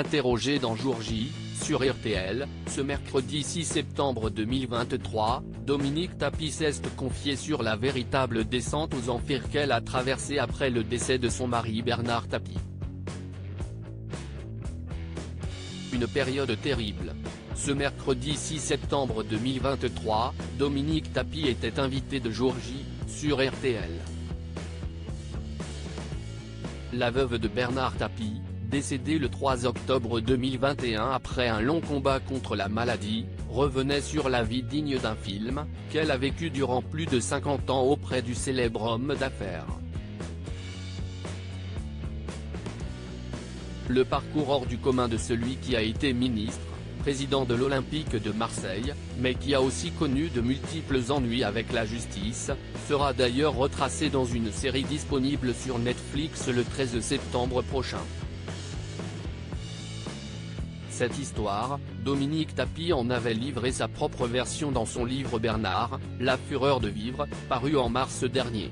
Interrogé dans Jour J, sur RTL, ce mercredi 6 septembre 2023, Dominique Tapie s'est confiée sur la véritable descente aux enfers qu'elle a traversée après le décès de son mari Bernard Tapie. Une période terrible. Ce mercredi 6 septembre 2023, Dominique Tapie était invitée de Jour J, sur RTL. La veuve de Bernard Tapie, décédée le 3 octobre 2021 après un long combat contre la maladie, revenait sur la vie digne d'un film, qu'elle a vécu durant plus de 50 ans auprès du célèbre homme d'affaires. Le parcours hors du commun de celui qui a été ministre, président de l'Olympique de Marseille, mais qui a aussi connu de multiples ennuis avec la justice, sera d'ailleurs retracé dans une série disponible sur Netflix le 13 septembre prochain. Cette histoire, Dominique Tapie en avait livré sa propre version dans son livre Bernard, La fureur de vivre, paru en mars dernier.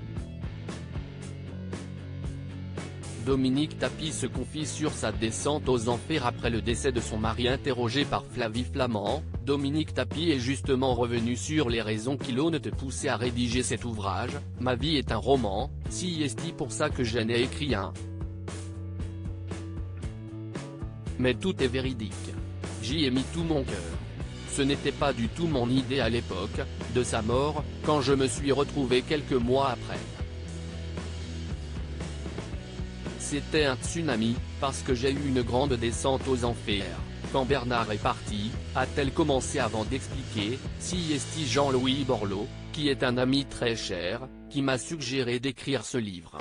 Dominique Tapie se confie sur sa descente aux enfers après le décès de son mari. Interrogé par Flavie Flament, Dominique Tapie est justement revenu sur les raisons qui l'ont poussé à rédiger cet ouvrage. Ma vie est un roman, c'est pour ça que j'en ai écrit un. Mais tout est véridique. J'y ai mis tout mon cœur. Ce n'était pas du tout mon idée à l'époque, de sa mort, quand je me suis retrouvé quelques mois après. C'était un tsunami, parce que j'ai eu une grande descente aux enfers. Quand Bernard est parti, a-t-elle commencé avant d'expliquer, c'est Jean-Louis Borloo, qui est un ami très cher, qui m'a suggéré d'écrire ce livre.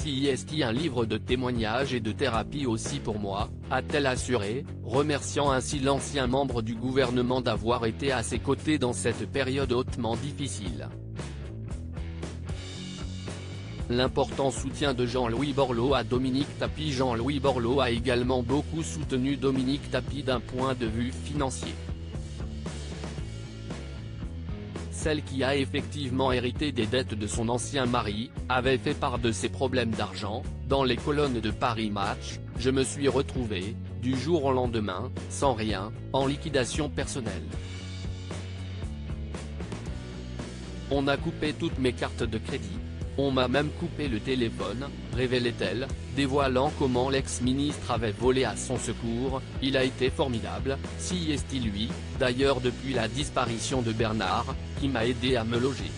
C'est un livre de témoignages et de thérapie aussi pour moi, a-t-elle assuré, remerciant ainsi l'ancien membre du gouvernement d'avoir été à ses côtés dans cette période hautement difficile. L'important soutien de Jean-Louis Borloo à Dominique Tapie. Jean-Louis Borloo a également beaucoup soutenu Dominique Tapie d'un point de vue financier. Celle qui a effectivement hérité des dettes de son ancien mari, avait fait part de ses problèmes d'argent. Dans les colonnes de Paris Match, je me suis retrouvé, du jour au lendemain, sans rien, en liquidation personnelle. On a coupé toutes mes cartes de crédit. On m'a même coupé le téléphone, révélait-elle, dévoilant comment l'ex-ministre avait volé à son secours. Il a été formidable, c'est lui, d'ailleurs depuis la disparition de Bernard, qui m'a aidé à me loger.